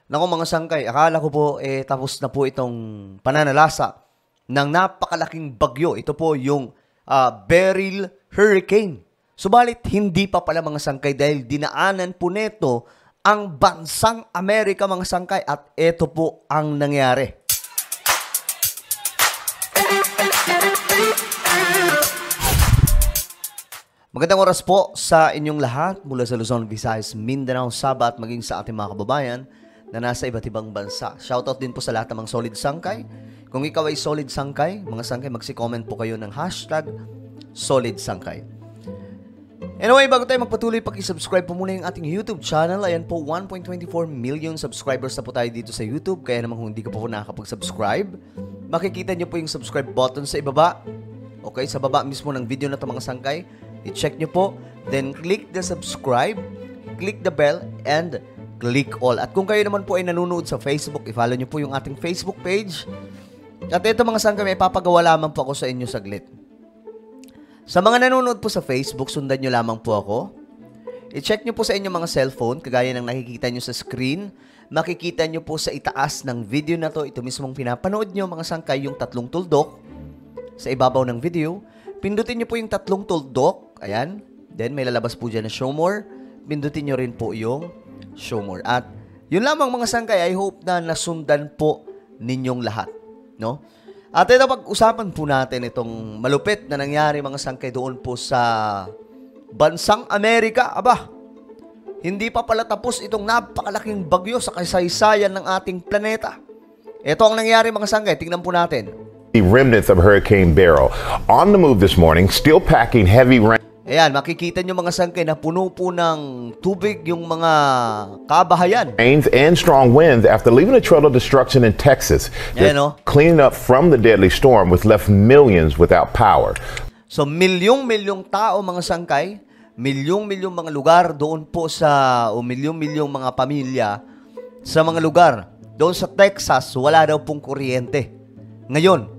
Naku mga sangkay, akala ko po tapos na po itong pananalasa ng napakalaking bagyo. Ito po yung Beryl Hurricane. Subalit hindi pa pala mga sangkay dahil dinaanan po neto ang bansang Amerika mga sangkay at ito po ang nangyari. Magandang oras po sa inyong lahat mula sa Luzon, Visayas, Mindanao, Sabah at maging sa ating mga kababayan na nasa iba't ibang bansa. Shoutout din po sa lahat ng mga solid sangkay. Kung ikaw ay solid sangkay, mga sangkay, magsi-comment po kayo ng hashtag solid sangkay. Anyway, bago tayo magpatuloy, pag-subscribe po muna yung ating YouTube channel. Ayan po, 1.24 million subscribers na po tayo dito sa YouTube. Kaya naman kung hindi ka po nakakapag-subscribe, makikita nyo po yung subscribe button sa ibaba. Okay, sa baba mismo ng video na ito mga sangkay. I-check nyo po, then click the subscribe, click the bell, and click all. At kung kayo naman po ay nanonood sa Facebook, i-follow nyo po yung ating Facebook page. At ito mga sangkay, may papagawa lamang po ako sa inyo saglit. Sa mga nanonood po sa Facebook, sundan nyo lamang po ako. I-check nyo po sa inyong mga cellphone, kagaya ng nakikita nyo sa screen. Makikita nyo po sa itaas ng video na to, ito mismong pinapanood nyo mga sangkay, yung tatlong tuldok sa ibabaw ng video. Pindutin nyo po yung tatlong tuldok, ayan. Then may lalabas po dyan na show more. Pindutin nyo rin po yung show more. At yun lamang mga sangkay, I hope na nasundan po ninyong lahat, no? At ito pag-usapan po natin itong malupit na nangyari mga sangkay doon po sa bansang Amerika. Aba, hindi pa pala tapos itong napakalaking bagyo sa kasaysayan ng ating planeta. Ito ang nangyari mga sangkay, tingnan po natin. The remnants of Hurricane Beryl on the move this morning, still packing heavy rain. Ayan, makikita nyo mga sangkay na puno po ng tubig yung mga kabahayan. Rains and strong winds after leaving a trail of destruction in Texas. Ayan, no? Cleaning up from the deadly storm, which left millions without power. So, milyong-milyong tao mga sangkay, milyong-milyong mga lugar doon po sa, o milyong-milyong mga pamilya sa mga lugar. Doon sa Texas, wala daw pong kuryente. Ngayon,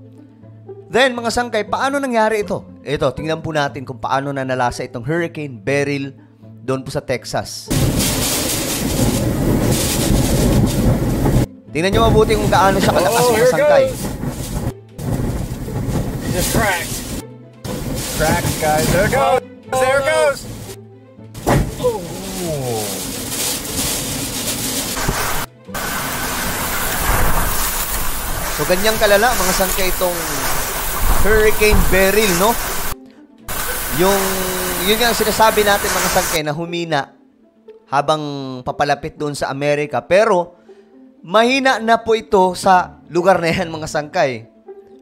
then mga sangkay, paano nangyari ito? Ito, tingnan po natin kung paano na nalasa itong Hurricane Beryl doon po sa Texas. Tingnan nyo mabuti kung gaano siya kalakas mga sangkay. Just cracked. Cracked, guys. There it goes. There it goes. Oh. So, ganyang kalala, mga sangkay, itong Hurricane Beryl, no? Yun nga sinasabi natin, mga sangkay, na humina habang papalapit doon sa Amerika. Pero, mahina na po ito sa lugar na yan, mga sangkay.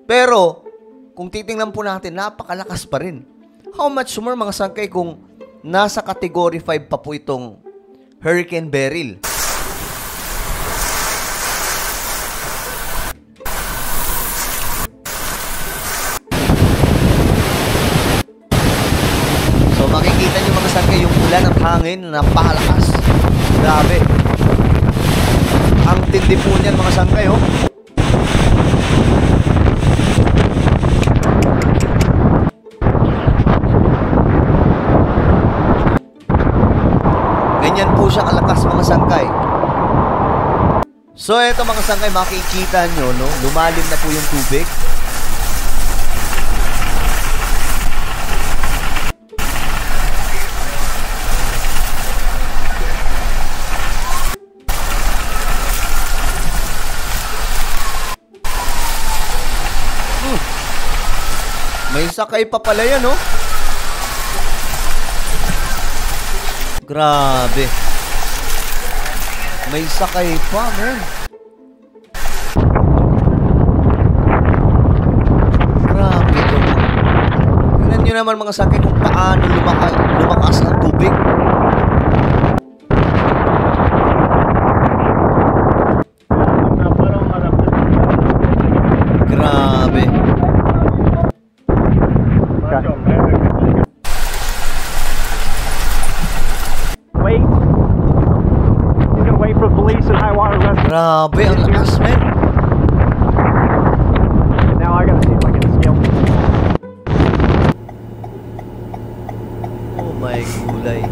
Pero, kung titingnan po natin, napakalakas pa rin. How much more, mga sangkay, kung nasa Category 5 pa po itong Hurricane Beryl. Makikita nyo mga sangkay yung ulan at hangin na napakalakas. Grabe. Ang tindi po niyan mga sangkay, oh. Ganyan po siya kalakas mga sangkay. So eto mga sangkay, makikita nyo, no? Lumalim na po yung tubig. May sakay pa pala yan, no? Grabe. May sakay pa, man. Grabe ito. Tingnan nyo naman mga sakay kung paano lumakas ang tubig. Grabe. Wait. You can wait for police and high water rescue. Grabe, ang lakas, men. Now I gotta see if I can scale. Oh my gulay.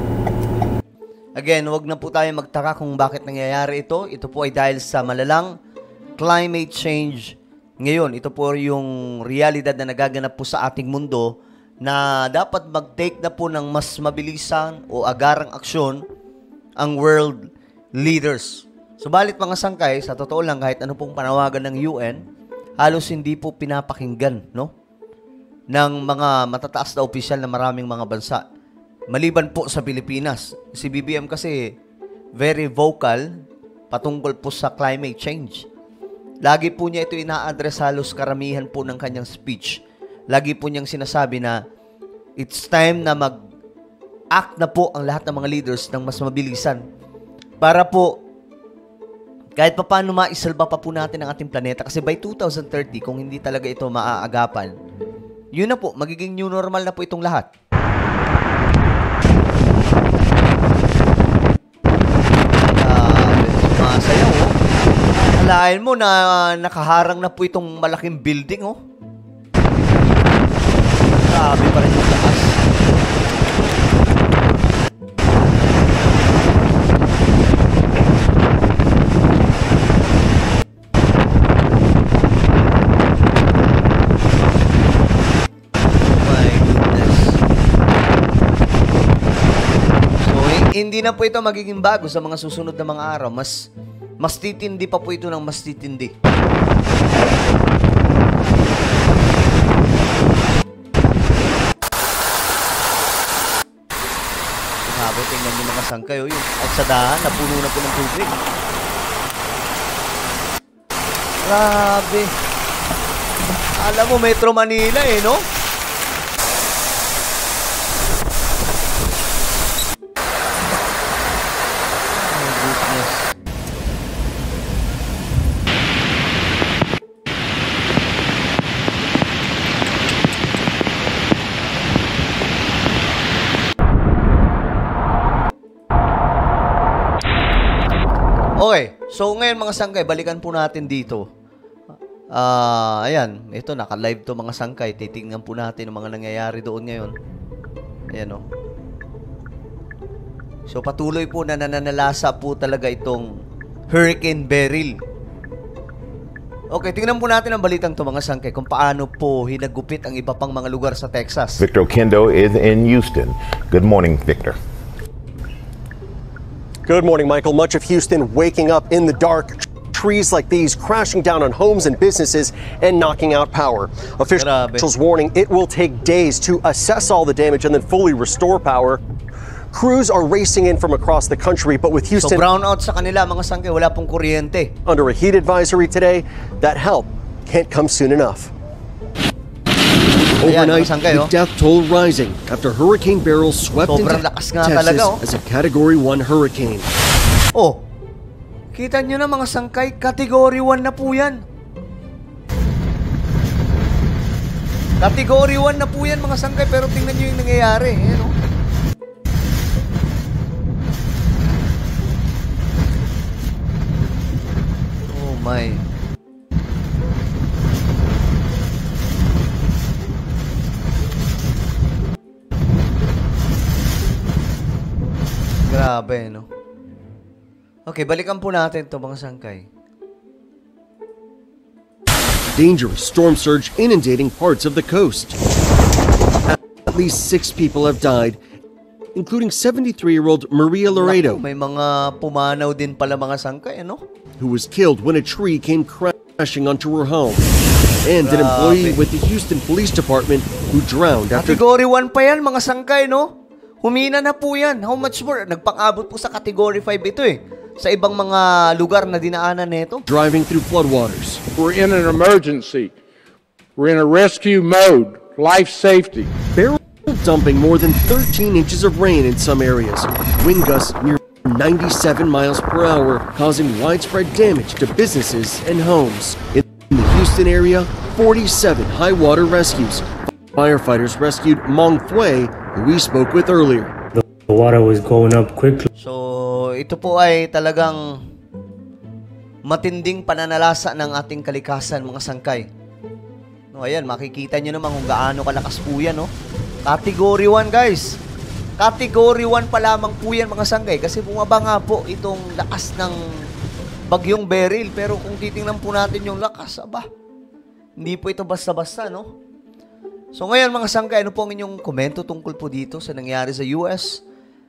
Again, wag na po tayo magtaka kung bakit nangyayari ito. Ito po ay dahil sa malalang climate change. Ngayon, ito po yung realidad na nagaganap po sa ating mundo na dapat mag-take na po ng mas mabilisan o agarang aksyon ang world leaders. Subalit mga sangkay, sa totoo lang, kahit ano pong panawagan ng UN, halos hindi po pinapakinggan, no? Ng mga matataas na opisyal na maraming mga bansa. Maliban po sa Pilipinas. Si BBM kasi very vocal patungkol po sa climate change. Lagi po niya ito ina-address halos karamihan po ng kanyang speech. Lagi po niyang sinasabi na it's time na mag-act na po ang lahat ng mga leaders ng mas mabilisan para po kahit pa paano maisalba pa po natin ang ating planeta. Kasi by 2030, kung hindi talaga ito maaagapan, yun na po, magiging new normal na po itong lahat. Masayaw, oh. Alain mo na nakaharang na po itong malaking building, oh. Grabe pa rin yung taas. Hindi na po ito magiging bago sa mga susunod na mga araw. Mas titindi pa po ito ng mas titindi. Grabe, tingnan niyo mga sangkay. Yung aksadahan, napuno na po ng tubig. Grabe. Alam mo, Metro Manila no? Okay, so ngayon mga sangkay, balikan po natin dito. Ayan, ito naka-live to mga sangkay. Titingnan po natin ang mga nangyayari doon ngayon. Ayan, oh. So patuloy po na nananalasa po talaga itong Hurricane Beryl. Okay, tingnan po natin ang balitang to mga sangkay kung paano po hinagupit ang iba pang mga lugar sa Texas. Victor Oquendo is in Houston. Good morning, Victor. Good morning, Michael. Much of Houston waking up in the dark. Trees like these crashing down on homes and businesses and knocking out power. Officials warning it will take days to assess all the damage and then fully restore power. Crews are racing in from across the country, but with Houston so brownout sa kanila mga sangkay, wala pong kuryente. Under a heat advisory today, that help can't come soon enough. Overnight, the death toll rising after Hurricane Beryl swept into Texas as a Category 1 hurricane. Oh, kita nyo na mga sangkay, Category 1 na po yan. Category 1 na po yan mga sangkay, pero tingnan nyo yung nangyayari. Ayan, oh. Oh my. Grabe, no? Okay, balikan po natin ito mga sangkay. Dangerous storm surge inundating parts of the coast. At least 6 people have died, including 73-year-old Maria Laredo. May mga pumanaw din pala mga sangkay, ano? Who was killed when a tree came crashing onto her home. And an employee with the Houston Police Department who drowned after... Category 1 pa yan mga sangkay, no? Humina na po yan. How much more? Nagpang-abot po sa Category 5 ito eh. Sa ibang mga lugar na dinaanan nito. Driving through floodwaters. We're in an emergency. We're in a rescue mode. Life safety. Beryl dumping more than 13 inches of rain in some areas. Wind gusts near 97 miles per hour, causing widespread damage to businesses and homes. In the Houston area, 47 high water rescues. Firefighters rescued Mong Thuy, who we spoke with earlier. The water was going up quickly. So, ito po ay talagang matinding pananalasa ng ating kalikasan, mga sangkay. No, ayan, makikita nyo naman kung gaano kalakas po yan, no? Category 1, guys. Category 1 pa lamang po yan mga sanggay kasi bumaba nga po itong lakas ng bagyong Beryl. Pero kung titingnan po natin yung lakas, hindi po ito basta-basta, no? So ngayon mga sanggay, ano po ang inyong komento tungkol po dito sa nangyari sa US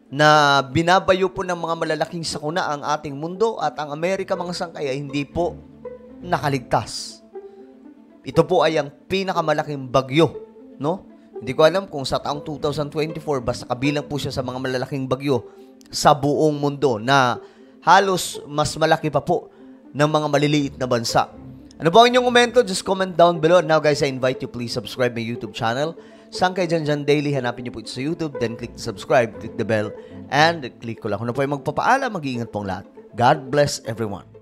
na binabayo po ng mga malalaking sakuna ang ating mundo at ang Amerika mga sanggay ay hindi po nakaligtas. Ito po ay ang pinakamalaking bagyo, no? Hindi ko alam kung sa taong 2024 basta kabilang po siya sa mga malalaking bagyo sa buong mundo na halos mas malaki pa po ng mga maliliit na bansa. Ano po ang inyong komento? Just comment down below. Now guys, I invite you please subscribe my YouTube channel. Sangkay Dyan Daily. Hanapin niyo po ito sa YouTube. Then click the subscribe, click the bell, and click ko lang. Kung na po ay magpapaalam, mag-iingat pong lahat. God bless everyone.